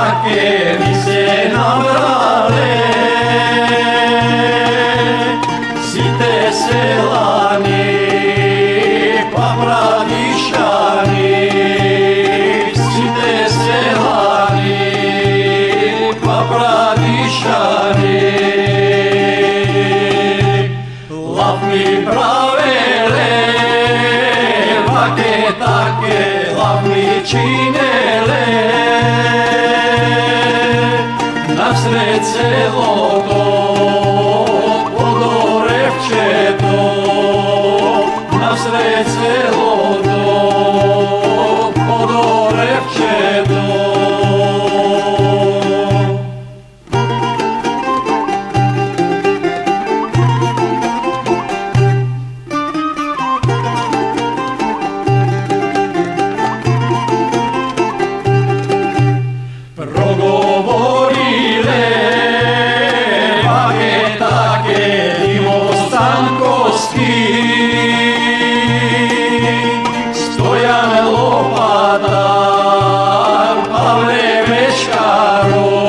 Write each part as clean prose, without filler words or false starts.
таке ми се набрале, сите селани па Брадишани, сите селани па Брадишани. Лав ми правеле, ваке таке лав ми чинеле, насред селото под оревчето, насред селото под оревчето. Проговориле, ваке таке Иво Станковски, Стојан Лопатар, Павле Мечкарот,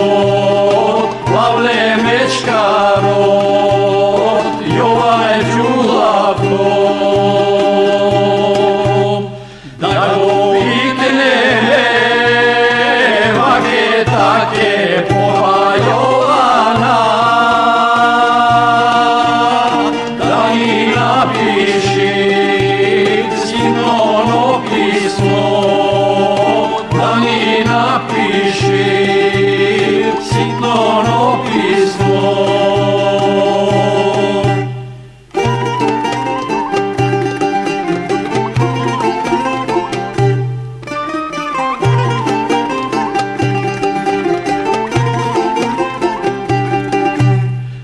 Павле Мечкарот, Јоване Ѓулаков, да го викнеме, ваке таке Попа Јована, да ни напиши синоно писмо, да ни напиши синоно писмо.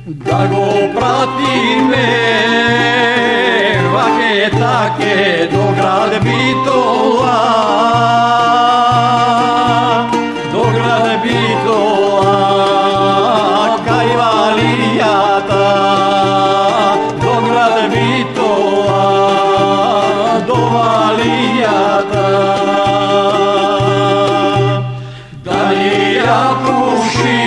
Да го пратиме, ваке таке до град Битола, до град Битола, кај Валијата, до град Битола, до Валијата. Да ни ја пуши,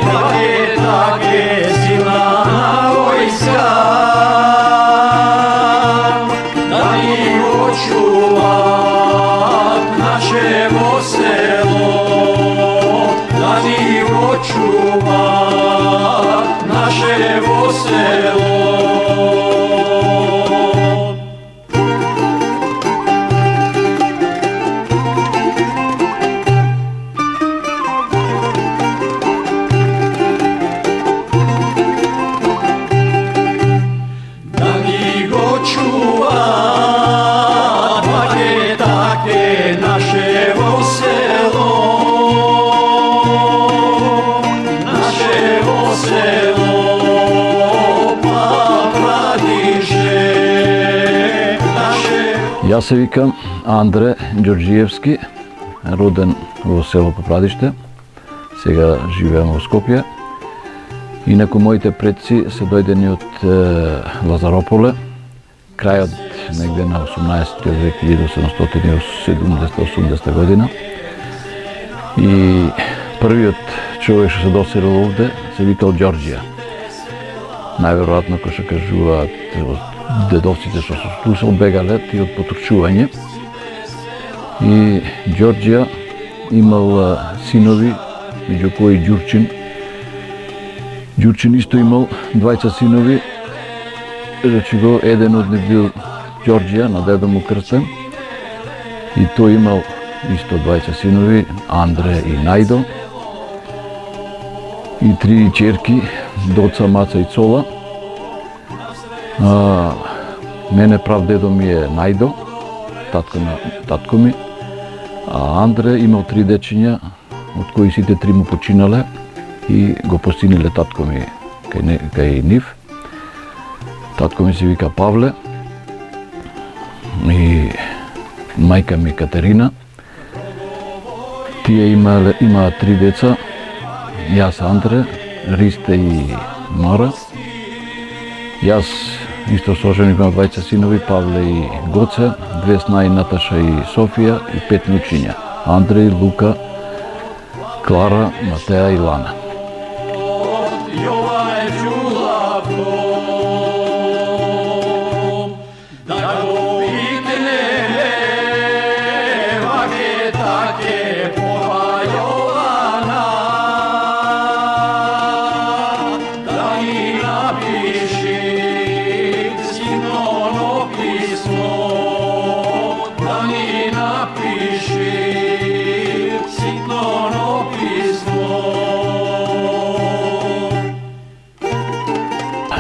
ваке таке силна војска, да ни го чуваат нашево село, да ни го чуваат нашево село. Да ни го чуваат, ваке таке нашево село, нашево село па Брадише, нашево. Јас се викам Андре Ѓорѓиевски, роден во село Попрадиште, сега живеам во Скопје. Инаку моите предци се дојдени од Лазарополе, крајот негде на 18 век, 1770-80 година. И првиот човек што се доселил овде се викал Ѓорѓија. Најверојатно, кој што кажуваат дедовците што се слушал, бегале ти од потурчување. И Ѓорѓија имал синови, меѓу кои Ѓурчин. Ѓурчин исто имал двајца синови, речи го, еден од нив бил Ѓорѓија, на дедо му крстен, и тој имал исто двајца синови, Андре и Најдо, и три ќерки, Доца, Маца и Цола. Мене прав дедо ми е Најдо, татко на татко ми, а Андре имал три дечиња, од кои сите три му починале и го постиниле татко ми кај нив. Татко ми се вика Павле и мајка ми Катерина. Тие имаат три деца, јас Андре, Ристе и Мара. Јас исто соженив имам двајца синови, Павле и Гоце, две снаи, Наташа и Софија, и 5 внучиња, Андреј, Лука, Клара, Матеа и Лана.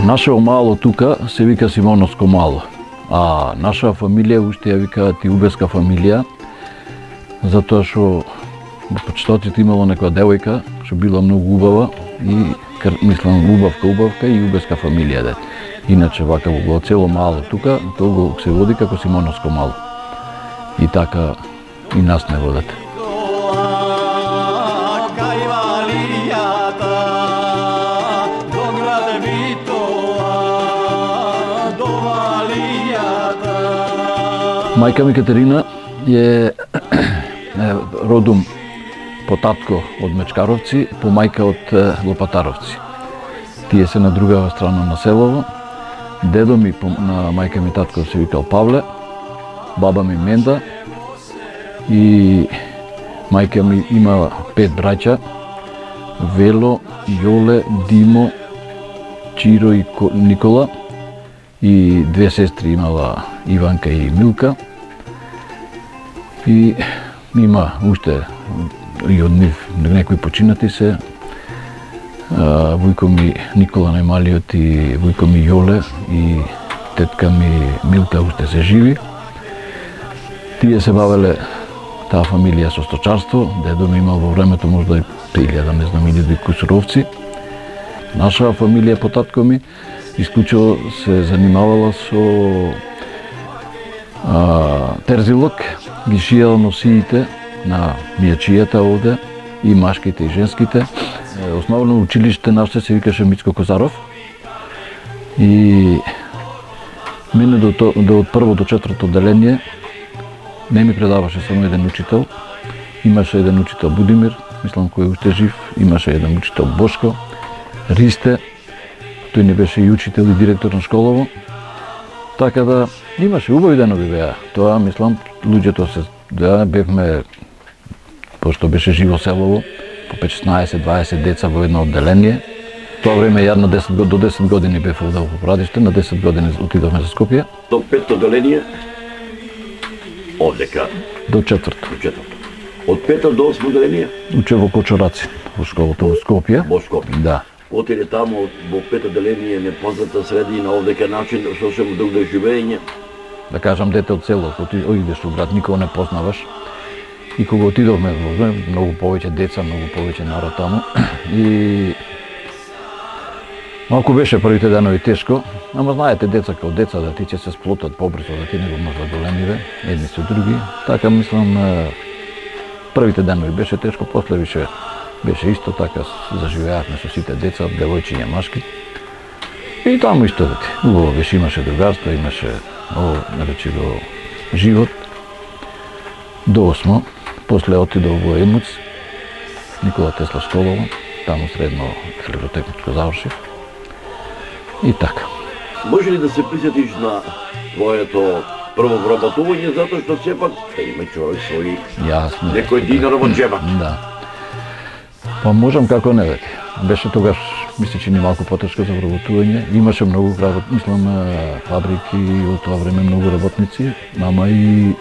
Нашето мало тука се вика Симоновско мало, а наша фамилија уште ја викаат и Убеска фамилија, затоа што во почетоците имало некоја девојка што била многу убава и мислам убавка и Убеска фамилија да. Иначе вака во цело мало тука, тоа го се води како Симоновско мало. И така и нас не водат. Мајка ми Катерина е родом по татко од Мечкаровци, по мајка од Лопатаровци. Тие се на другава страна на селово. Дедо ми на мајка ми татко се викал Павле, баба ми Менда и мајка ми има 5 браќа: Вело, Јоле, Димо, Чиро и Никола, и 2 сестри имала, Иванка и Милка. И има уште и од нив некои починати се. Вујко ми Никола најмалиот и вујко ми Јоле и тетка ми Милка уште се живи. Тие се бавеле таа фамилија со сточарство. Дедо ми имал во времето можда и 1000, не знам, или кусуровци. Наша фамилија по татко ми исклучиво се занимавала со терзилок, ги шијала носиите на мијачијата овде, и машките и женските. Основно училиште наше се викаше Мицко Козаров. И мене од прво до четврто одделение не ми предаваше само еден учител. Имаше еден учител Будимир, мислам кој е уште жив, имаше еден учител Бошко, Ристе, тој не беше и учител и директор на школово. Така да имаше убави денови беа. Тоа мислам луѓето се бевме, пошто беше живо селово, по 16-20 деца во едно одделение. Тоа време ја до 10 години бев овде во Попрадиште, на 10 години отидовме за Скопје. До 5 одделение овдека? До 4-то. Од 5 до 8 одделение? Уче во Кочораци, во школата во Скопје. Во Скопје? Да. Отиде таму во 5 одделение, непозната средина, овдека начин што се му друго живење. Да кажам, дете од село, одидеш у град, никого не познаваш. И кога отидовме во многу повеќе деца, многу повеќе народ таму. И малку беше првите денови тешко, ама знаете, деца као деца, да ти ќе се сплотат побрзо, да ти не го можат големиве, едни со други. Така мислам, првите денови беше тешко, после више беше исто така, заживеавме со сите деца, девојчиња, машки. И таму исто убаво беше, имаше другарство, имаше наречиво живот. До 8, после отидов во Емуц, Никола Тесла школово, таму средно електротехничко завршив. И така. Може ли да се присетиш на твоето прво вработување, затоа што сепак има човек своји некој динар во џебот? Да. Па можам како не веќе. Беше тогаш, мисли, че ни малку потешко за вработување. Имаше многу фабрики од тоа време, многу работници, ама и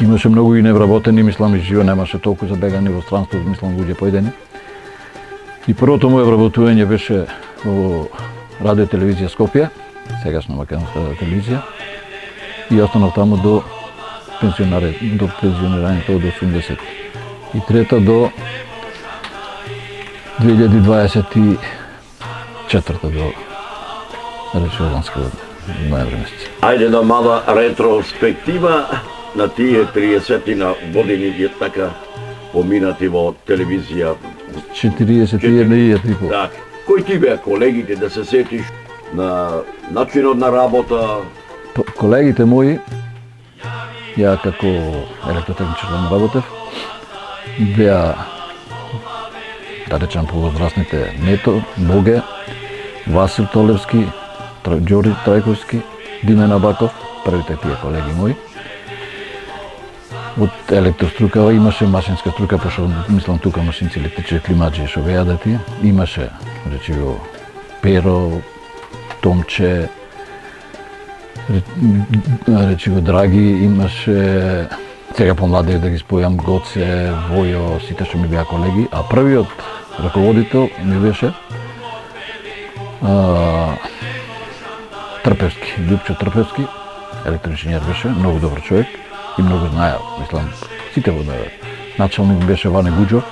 имаше многу и невработени, мислам, и живо немаше толку забегани во странство, мислам, луѓе поедени. И првото моје вработување беше во Радио телевизија Скопје, сегашна македонска телевизија, и останав таму до пензионирањето до 83 до 2024 до речеданска ноември месец. Ајде на мала ретроспектива на тие 30 години така поминати во телевизија. 41 Так. Кои ти беа колегите, да се сетиш на начинот на работа? Колегите мои, ја како електротехничар работев, беа да речам повозрастните Нето, Боге, Васил Толевски, Ѓори Трајковски, Димен Абаков, првите тие колеги мои. Од електрострука имаше машинска струка, пошто мислам тука машинци, електрични, климаджи што вејаде тие. Имаше, речиво, Перо, Томче, речиво Драги, имаше сега помлади да ги спојам Гоце, Војо, сите што ми беа колеги, а првиот раководител ми беше Трпевски, Љупчо Трпевски, електроинженер беше, многу добар човек и многу знаел, мислам, сите го знаеле. Началник беше Ване Гуџов.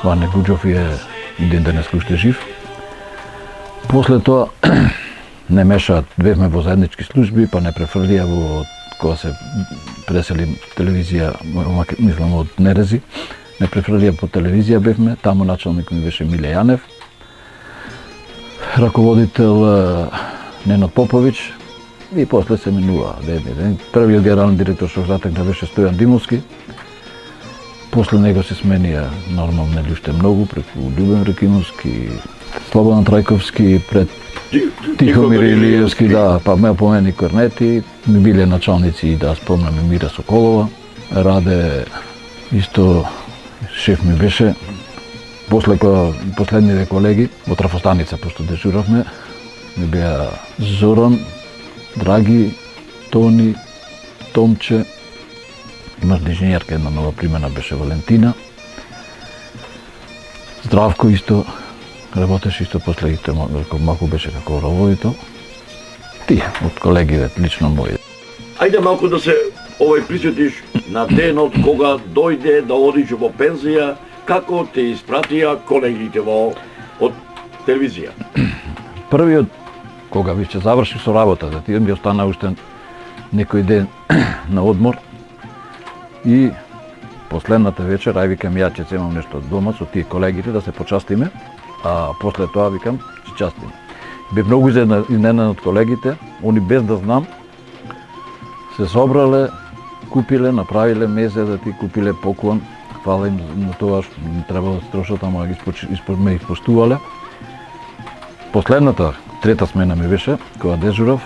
Ване Гуџов е и ден денес уште жив. После тоа не мешаат, бевме во заеднички служби, па не префрлија во кога се пресели телевизија, мислам од Нерези, не префрлија по телевизија бевме, таму началник ми беше Миле Јанев, раководител Ненот Попович и после се минува ден. Првиот генерален директор што затекна беше Стојан Димовски. После него се сменија нормално не уште многу, преку Љубен Рекиновски, Слободан Трајковски, пред Тихомир Илиевски, да, па ме помени Корнети, ми биле началници и да спомнам и Мира Соколова, Раде исто шеф ми беше. После последниве колеги во трафостаница, пошто дежуравме, ми беа Зоран, Драги, Тони, Томче, имаш инженерка, една нова примена беше Валентина, Здравко исто, работеше исто после малку беше како раководител. Тие, од колегиве, лично мои. Ајде малку да се присетиш на денот кога дојде да одиш во пензија, како те испратија колегите од телевизија? Првиот, кога више заврших со работата, тие ми остана уште некој ден на одмор и последната вечер, ај викам ја ќе земам нешто од дома со тие колегите да се почастиме, а после тоа викам ќе частиме. Бев многу изненаден од колегите, они без да знам се собрале, купиле, направиле мезе да ти купиле поклон. Фала им на тоа што не требало да строшат, ама ме испоштувале. Последната, трета смена ми беше, кога дежурав,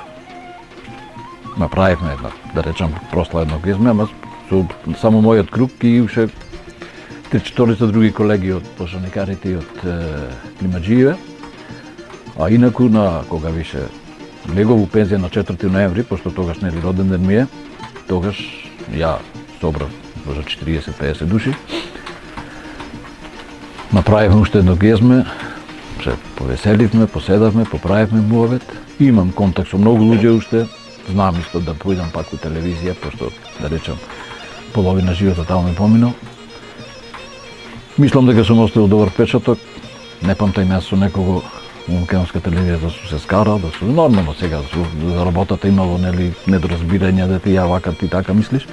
направивме една, да речам, прослава едно гезме, ама со само мојот круг и уште 3-4 други колеги од пошаникарите и од климаджиеве. А инаку кога више легов у пензија на 4 ноември, пошто тогаш нели роден ден ми е, тогаш ја собрав за 40-50 души. Направивме уште едно гезме, се повеселивме, поседавме, поправивме муавет. Имам контакт со многу луѓе уште, знам исто да појдам пак у телевизија, пошто, да речам, половина животот таму ми поминал. Мислам дека сум оставил добар впечаток, не памтам јас со некого во македонска телевизија да сум се скарал, да сум нормално сега за работата имало нели недоразбирање да ти ја вака ти така мислиш.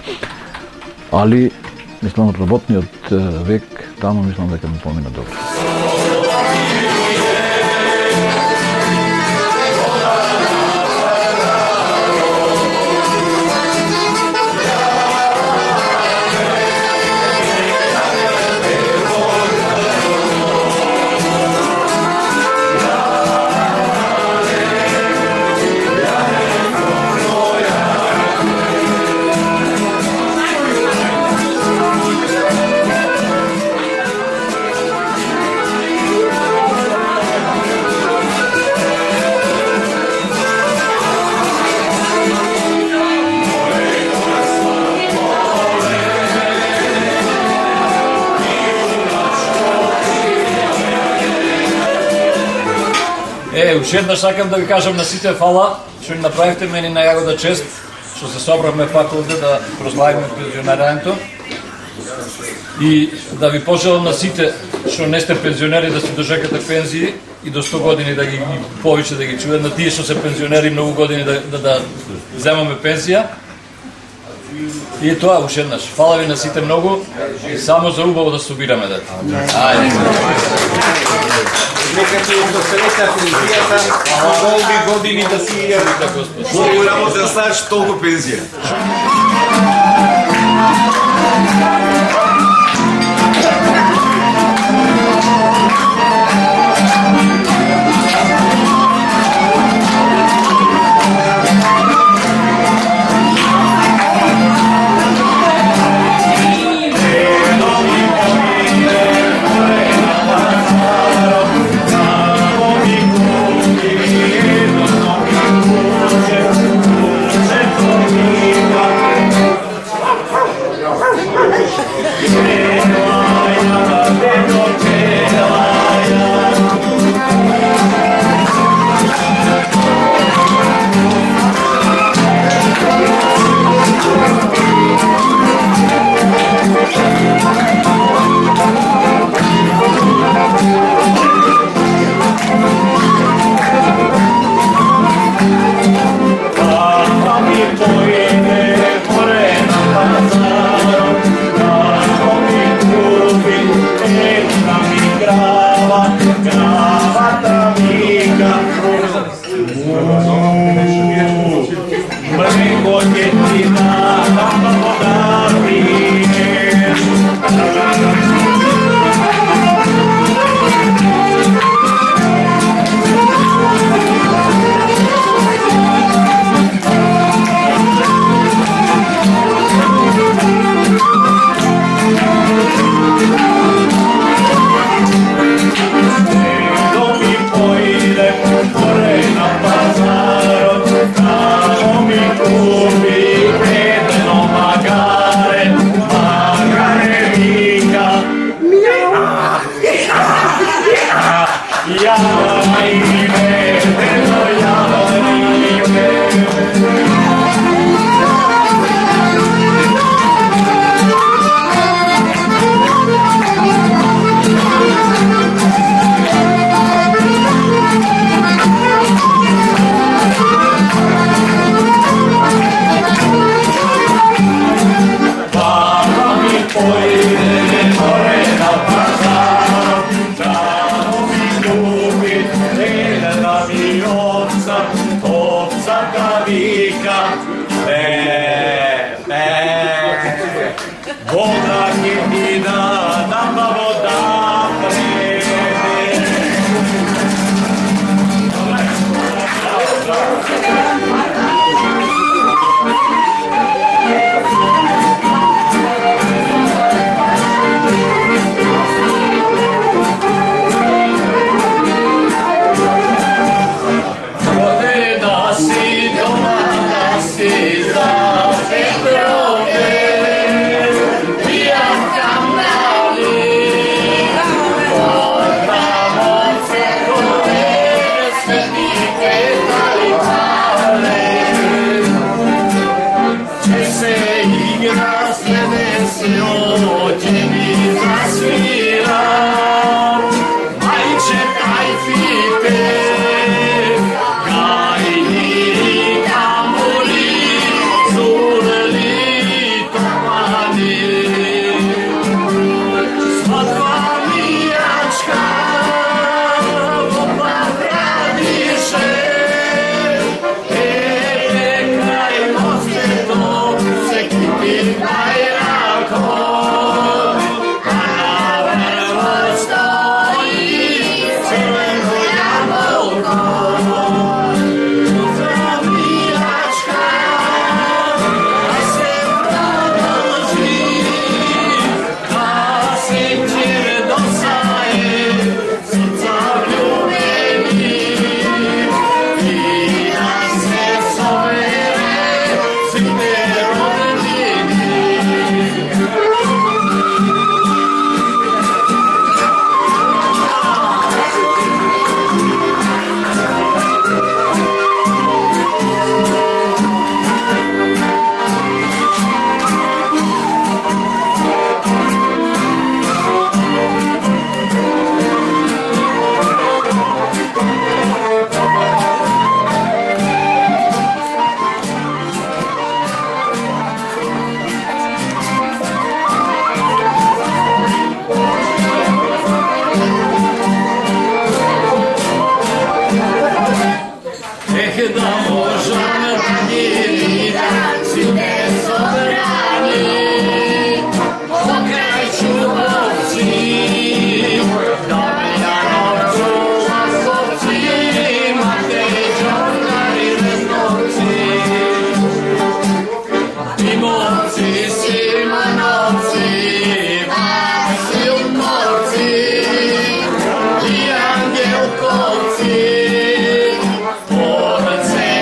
Али мислам од работниот век таму мислам дека ми помина добро. Уште еднаш сакам да ви кажам на сите фала што ни направивте мене на Јагода чест, што се собравме пак овде да прославиме пензионирањето. И да ви пожелам на сите што не сте пензионери да се дожекате пензии и до 100 години да ги повише да ги чуат, на тие што се пензионери многу години да земаме пензија. И тоа уште еднаш. Фала ви на сите многу и само за убаво да се убираме дете. Ајде. Нека ти доселека пензијата, голби години да си јавите, Господ. Многу работа да ставиш толку пензија. Forse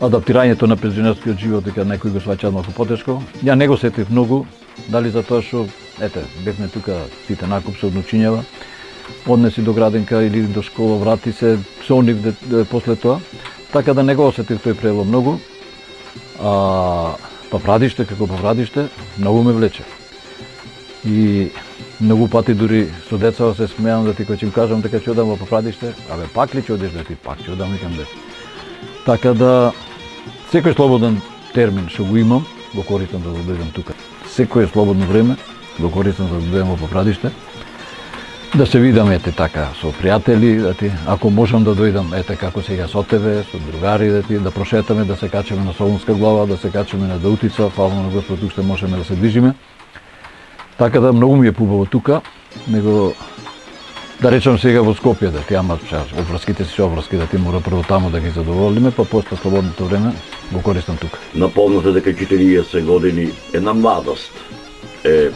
Адаптирањето на пензионерскиот живот дека некои го сваќаат малку потешко. Ја не го сетив многу, дали затоа што бевме тука сите накуп се одночињава. Однеси до градинка или до школа, врати се со нив после тоа. Така да не го осетив тој прелом многу. Папрадиште како Папрадиште, многу ме влече. И многу пати дури со децава се смеам да ти кога ќе им кажам дека ќе одам во Папрадиште, пак ли ќе одиш да ти пак ќе одам, викам Така да секој слободен термин што го имам, го користам да дојдам тука. Секој слободно време го користам да дојдам во Папрадиште. Да се видам така со пријатели, ако можам да дојдам како сега со тебе, со другари, да прошетаме, да се качаме на Солунска глава, да се качаме на Даутица, фала на Господ уште можеме да се движиме. Така да многу ми е побаво тука, него да речам сега во Скопје да ти ама обврските си обврски да ти мора прво таму да ги задоволиме, па после слободното време го користам тука. Напомнате дека 40 години една младост е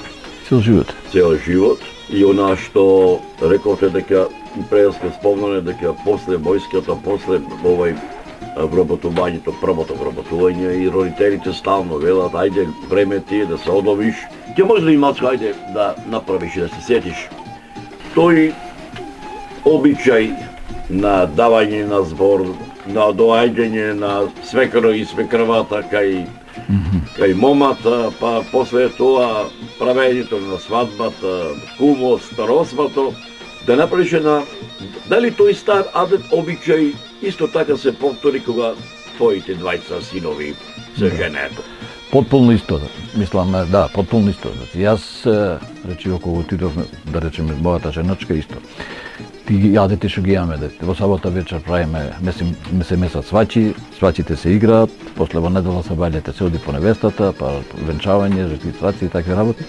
Цел живот. цел живот и она што рековте дека преска спомнане дека после војската, после вработувањето, првото вработување и родителите стално велат ајде време ти да се одовиш. Ќе може ли малку ајде да направиш и да се сетиш тој обичај на давање на збор, на доаѓање на свекро и свекрвата кај момата, па после тоа правењето на свадбата, кумот, старосвато, да направиш една, дали тој стар адет обичај исто така се повтори кога твоите двајца синови се женето? Потполно исто, мислам, да, потполно исто. Јас, речи, кога отидовме, да речеме, мојата женачка исто. Ти јадете што ги јаме, во сабота вечер правиме, се месат свачи, свачите се играат, после во недела се бајлете се оди по невестата, па венчавање, регистрација и такви работи.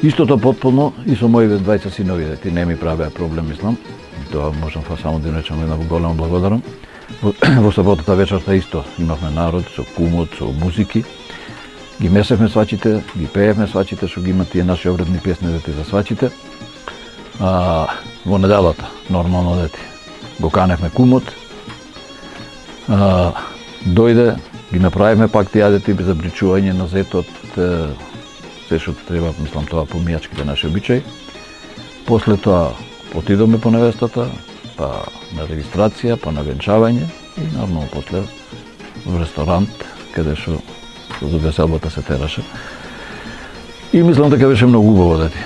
Истото потполно и со моите двајца синови, ти не ми правеа проблем, мислам. Тоа можам само да речам една голема благодарам. Во саботата вечерта исто имавме народ со кумот, со музики. Ги месевме свачите, ги пеевме свачите, што ги имат тие наши обредни песни за свачите. Во неделата, нормално го каневме кумот. Дојде, ги направивме пак тие адети за бричување на зетот, се што треба, мислам, тоа помијачките наши обичаи. После тоа отидоме по невестата, па на регистрација, па на венчавање и нормално после во ресторант, каде што за веселбата се тераше. И мислам дека беше многу убаво дети.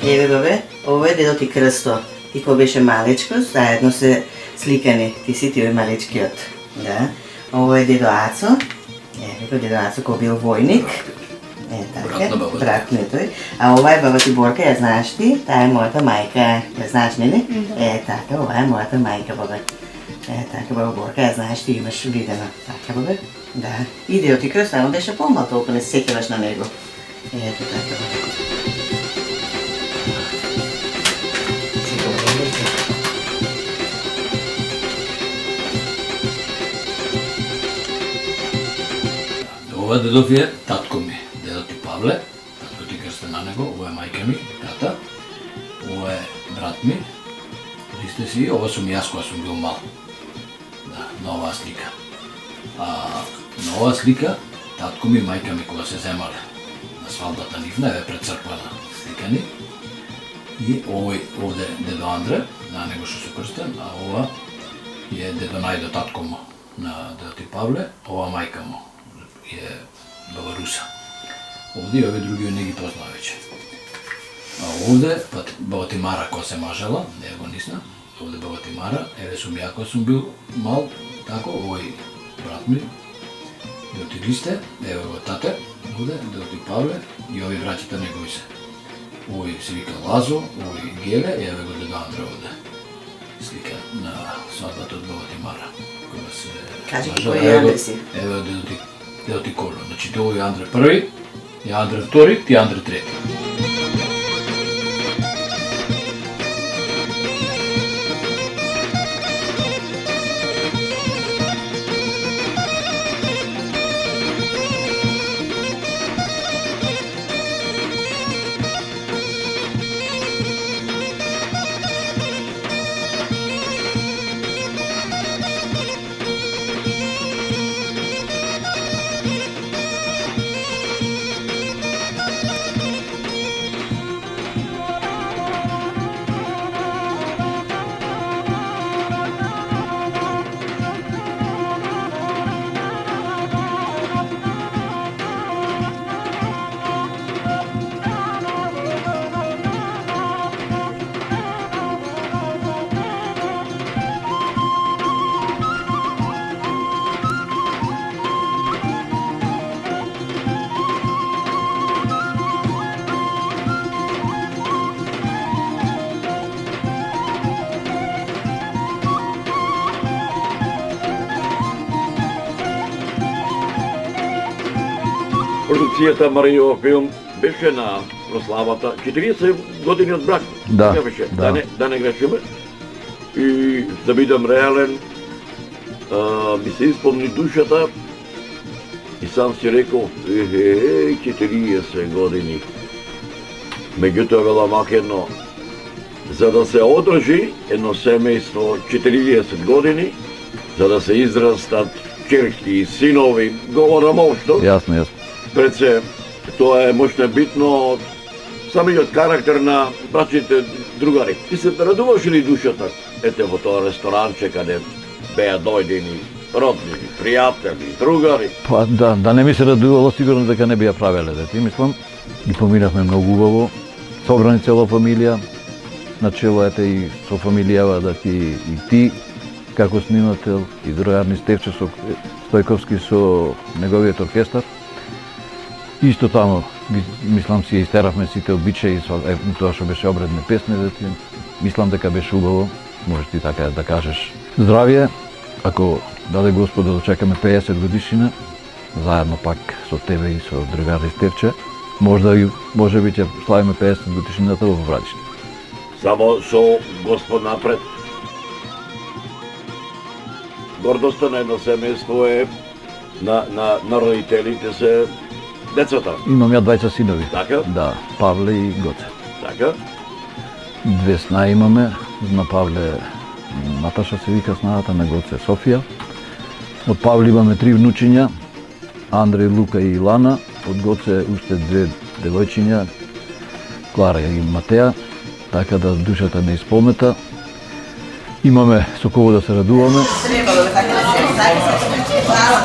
Еве бабе, ова е дедо ти Крсто. Ти кога беше малечко, заедно се сликани. Ти си ти малечкиот. Да. Ова е дедо Ацо. Еве го дедо Ацо кој бил војник. Така, брат ми е тој. А ова е баба ти Борка, ја знаеш ти? Таа е мојата мајка. Ја знаеш, нели? Така, ова е мојата мајка, бабе. Така, баба Борка, ја знаеш ти, имаш видено. Така, бабе. Да. И дедо ти Крсто, само беше помал, толку не се сеќаваш на него. Ето така, бабе. Ова дедов е татко ми, дедо ти Павле, татко ти крстен на него, ова е мајка ми, тата, ова е брат ми, вижте си, ова сум јас кога сум бил мал. Да, на оваа слика. На оваа слика, татко ми и мајка ми кога се земале на свадбата нивна, е пред црквата сликани. И овој овде дедо Андре, на него што се крстен, а ова е дедо Најдо, татко му на дедо ти Павле, ова мајка му е баба Руса. Овде и овие други не ги познава веќе. А овде, баба ти Мара која се мажела, не го нисна, овде баба ти Мара, еве сум ја кога сум бил мал, тако, овој брат ми, дедо ти Ристе, еве го тате, овде, дедо ти Павле и овие браќите негови се. Овој се вика Лазо, овој Геле, и еве го дедо Андре овде. Слика на свадбата од баба ти Мара. Кога се Кажи мажела, кој е Андре си? Еве дедо ти Коло. Значи овој е Андре први, и Андре втори, ти Андре трети. Продукцијата Маријова филм беше на прославата 40 години од брак. Да, Така беше. да. Да не грешиме. И да бидам реален, ми се исполни душата и сам си рекол, 40 години. Меѓутоа велам едно, за да се одржи едно семејство 40 години, за да се израстат черки и синови, говорам општо, Јасно. пред се, тоа е можно битно самиот карактер на брачните другари. Ти се радуваш ли душата? Ете во тоа ресторанче каде беа дојдени роднини, пријатели, другари. Па да не ми се радувало, сигурно дека не би ја правеле, да ти мислам. Ги поминавме многу убаво, собрани цела фамилија, начело ете и со фамилијава да ти како снимател и другарни Стевче Стојковски со неговиот оркестар. Исто таму, мислам си истеравме сите обичаи, тоа што беше обредне песни, да ти мислам дека беше убаво, можеш ти така да кажеш. Здравје, ако даде Господ да дочекаме 50 годишнина, заедно пак со тебе и со другари Стевче, може би ќе славиме 50 годишнината во Врадиште. Само со Господ напред. Гордоста на едно семејство е на родителите се децата. Имам ја двајца синови. Така? Да, Павле и Гоце. Така? Две снаи имаме, на Павле Наташа се вика снаата, на Гоце Софија. Од Павле имаме 3 внучиња, Андре, Лука и Илана. Од Гоце уште 2 девојчиња, Клара и Матеја, така да душата не исполнета. Имаме со кого да се радуваме. Требало би така да се право,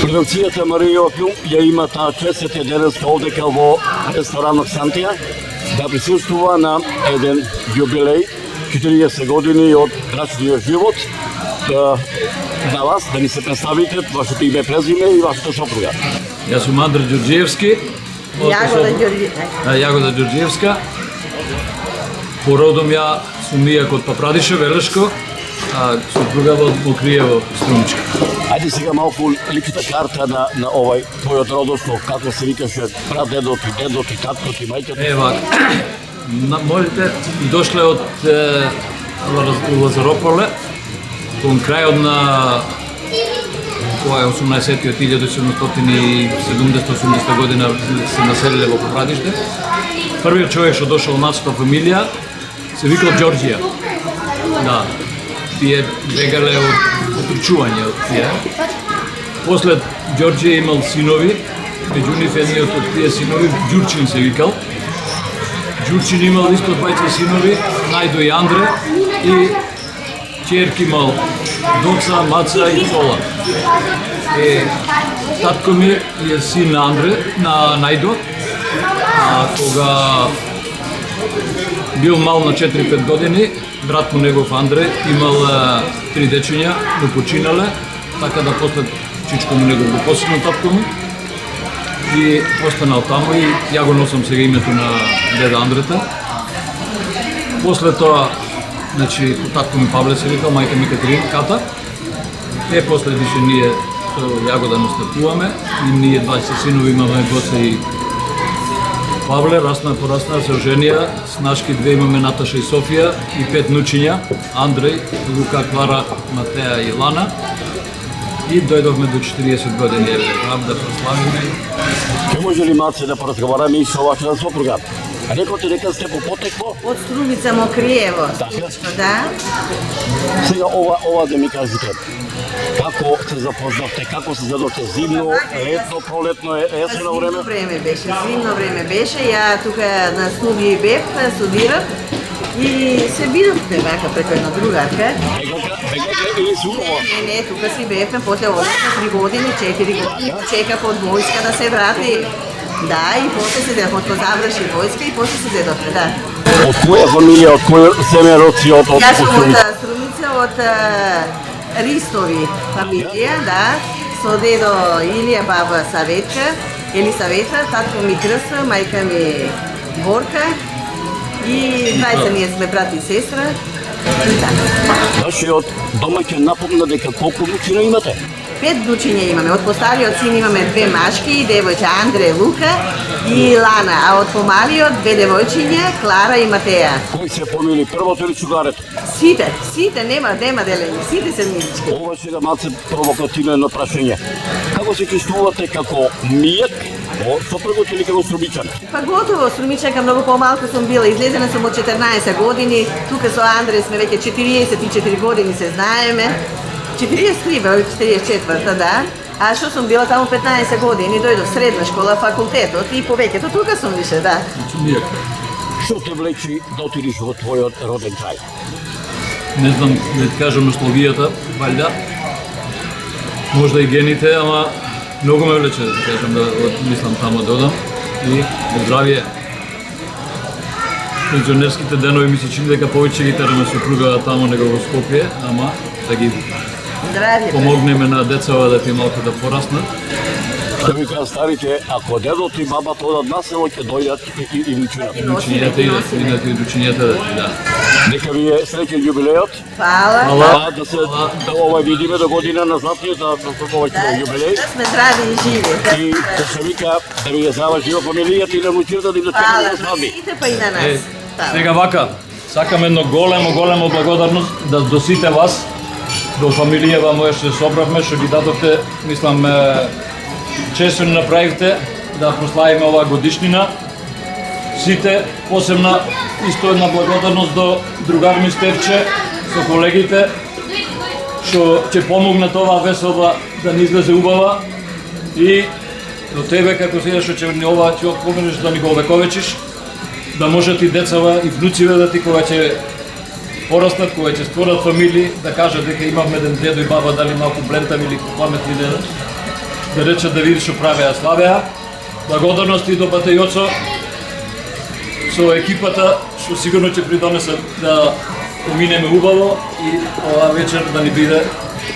Продукцијата Маријова филм ја има таа чест денеска овдека во ресторанот Сантија да присуствува на еден јубилеј 40 години од брачниот живот. На вас да ни се представите вашето име, презиме и вашата сопруга. Јас сум Андре Ѓорѓиевски. Јагода Ѓорѓиевска. По родом ја сум ијак од Папрадише, Велешко. а супругава од Мокриево, Струмичка. Ајде сега малку личната карта на овај твојот родослов, како се викаше прадедот и дедот и таткот и мајката. Ева, моите дошле од Лазарополе, кон крајот на тоа е 18-тиот 1770-80 година се населиле во Попрадиште. Првиот човек што дошол од нашата фамилија се викал Ѓорѓија. Да, тие бегале од отрчување од тие. После Ѓорѓија имал синови, меѓу нив едниот од тие синови Ѓурчин се викал. Ѓурчин имал исто двајца синови, Најдо и Андре, и ќерки имал Доца, Маца и Тола. Татко ми е син на Андре, на Најдо, а кога бил мал на 4-5 години, брат му негов Андре имал 3 дечиња, но починале, така да после чичко му негов го посина татко му и останал таму и ја го носам сега името на деда Андрета. После тоа, значи, татко ми Павле се викал, мајка ми Катеринката. После више ние со Јагода настапуваме и ние 20 синови имаме Гоце и Павле, расна порасна, се оженија, снашки две имаме Наташа и Софија и 5 нучиња, Андреј, Лука, Клара, Матеја и Лана. И дојдовме до 40 години, да прославиме. Ке може ли малце да поразговараме и со вашата сопруга? Рекоте дека сте по потекло? Од Струмица, Мокриево, Струмичко, да. Сега ова да ми кажете. Како се запознавте, како се задовте зимно, летно, пролетно, есено време? Зимно време беше, ја тука на студија бев, студирав и се видовме вака преку една другарка. Бегака или сумова? Не, тука си бевме, после одишме 3 години, 4 години, чекав од војска да се врати. Да, и после се дедов, откога заврши војска и после се дедовме, да. Од која фамилија, од кој семе родци од Јас сум од Струмица, од Ристови фамилија, да, со дедо Илија, баба Саветка, Елисавета, татко ми Крста, мајка ми Борка и двајца ние сме брат и сестра. И така. Вашиот домаќин напомна дека колку внучина имате? 5 внучиња имаме. Од постариот син имаме 2 машки и девојче, Андре, Лука и Лана, а од помалиот 2 девојчиња, Клара и Матеја. Кои се помили, првото или цугарето? Сите, нема делење, сите се милички. Ова сега малце провокативно прашање. Како се чувствувате како мијак, сопругот или како струмичан? Па готово, Струмичанка многу помалку сум била, излезена сум од 14 години, тука со Андре сме веќе 44 години се знаеме. 43, 44, да. А што сум била таму 15 години, дојдов средна школа, факултетот и повеќето тука сум више, да. Што те влечи да отидеш во твојот роден крај? Не знам да ти кажам условијата, валјда. Можда и гените, ама многу ме влече да ти кажам да мислам таму да одам. И здравје. Пензионерските денови ми се чини дека повеќе ги тераме супруга таму него во Скопје, ама да ги помогнеме на децава да ти малку да пораснат. Што ви кажа старите, ако дедот и бабата одат на село, ќе дојдат и внучината. Внучињата идат и внучињата, да. Нека ви е среќен јубилеот. Фала. Да се ова видиме до година назад и да повеќе јубилеј. Да сме здрави и живи. И да се вика да ви ја здрава жива фамилијата и на внучината да им Фала, дочекаме слаби. сите па и на нас. Сега вака, сакам едно големо благодарност да до сите вас, до фамилијава моја што се собравме, што ги дадовте, мислам, често ни направивте да прославиме оваа годишнина. Сите, посебна исто една благодарност до другар ми Стевче, со колегите, што ќе помогнат оваа весела да ни излезе убава и до тебе како сега што ќе ни ова ќе помогнеш да ни го овековечиш, да можат и децава и внуциве да ти кога ќе пораснат, кога ќе створат фамилии, да кажат дека имавме еден дедо и баба дали малку блентави или паметни да речат да видиш што правеа, славеа. Благодарности до Батејоцо со екипата што сигурно ќе придонесат да поминеме убаво и оваа вечер да ни биде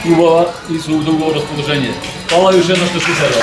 убава и со убаво расположение. Фала уште еднаш што слушате.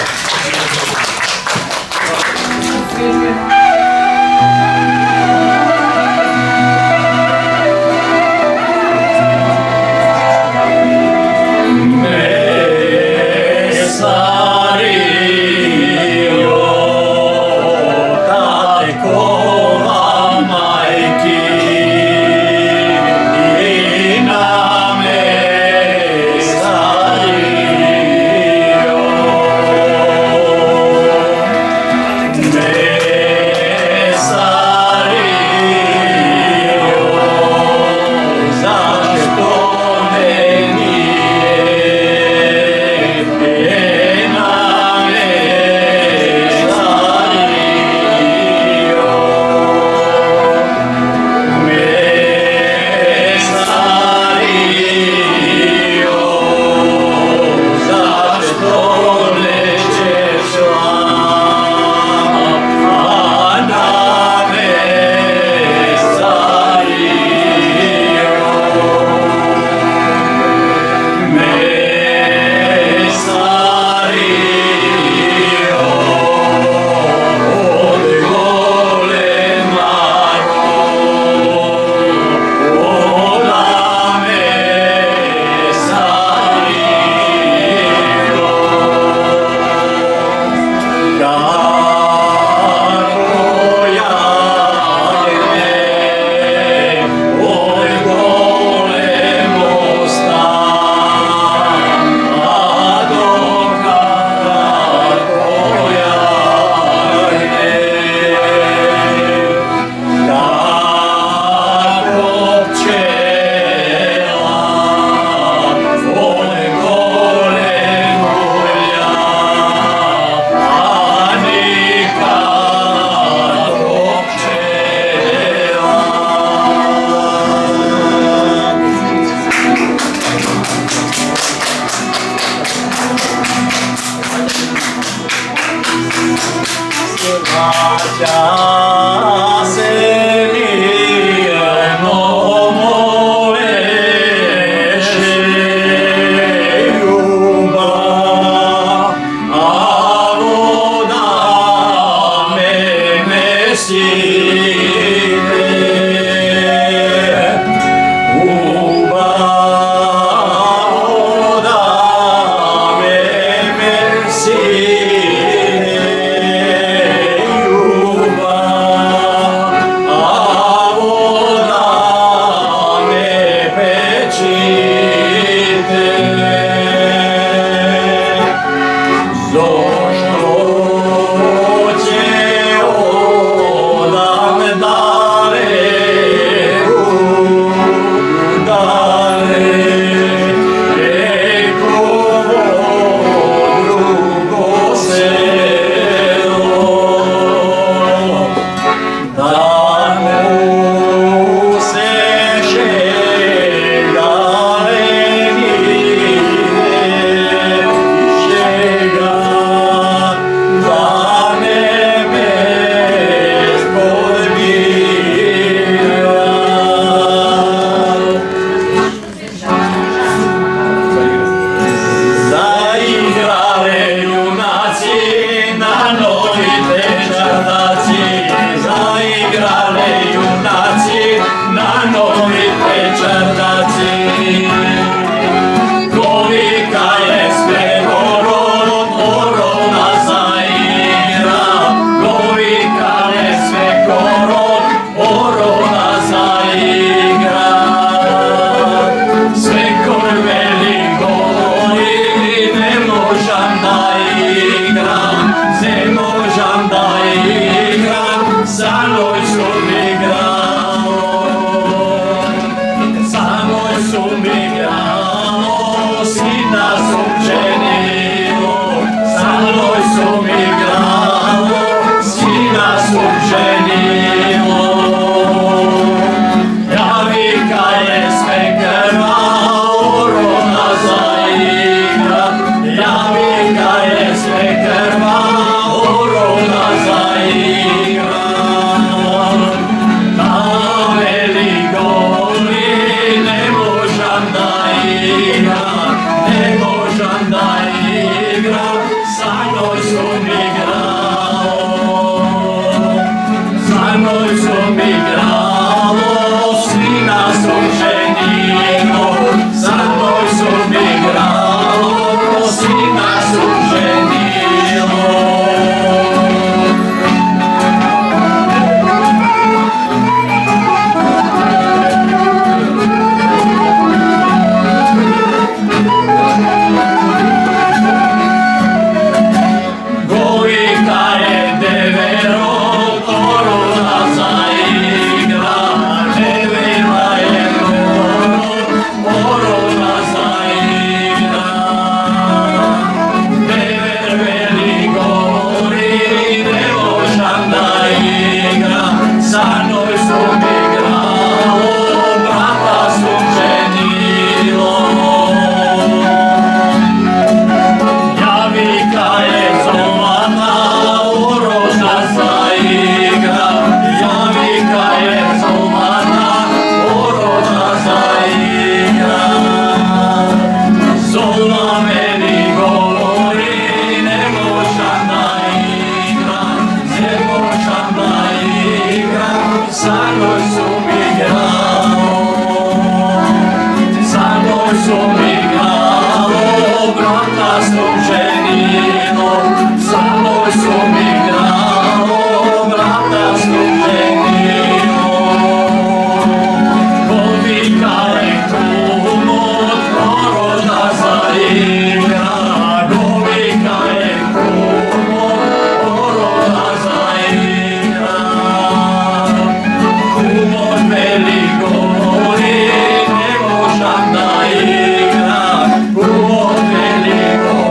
Veliko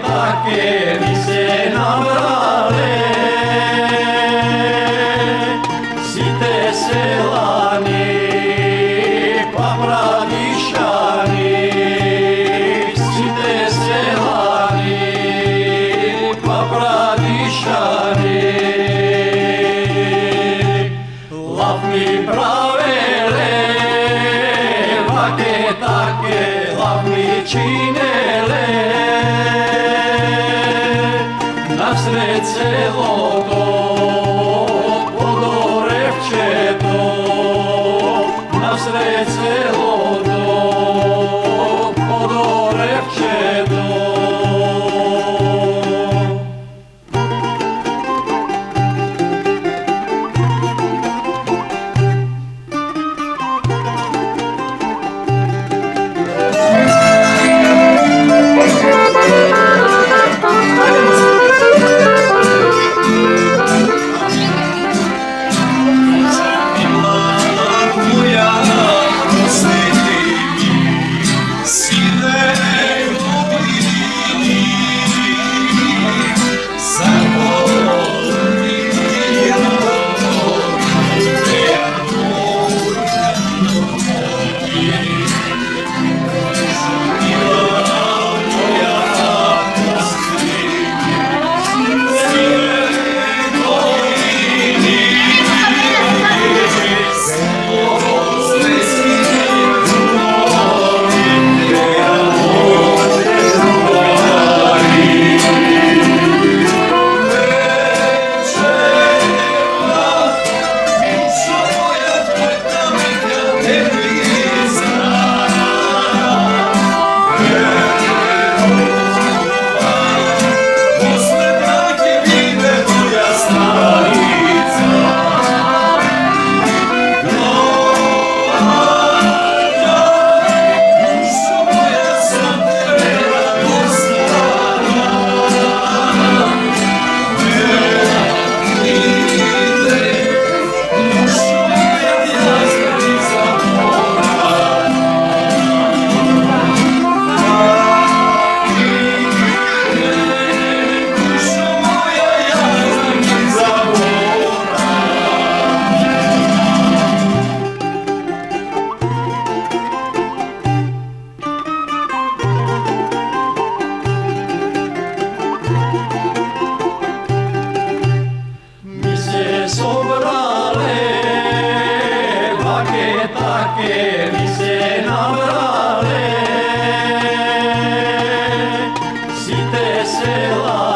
take mi se nabrale, site selani, pa bradišani, site selani, pa bradišani. Lav mi pravele, vake take, lav mi činele, nasred celoto, podorevčeto, nasred celoto, podorevčeto. Take mi se nabrale, site sela.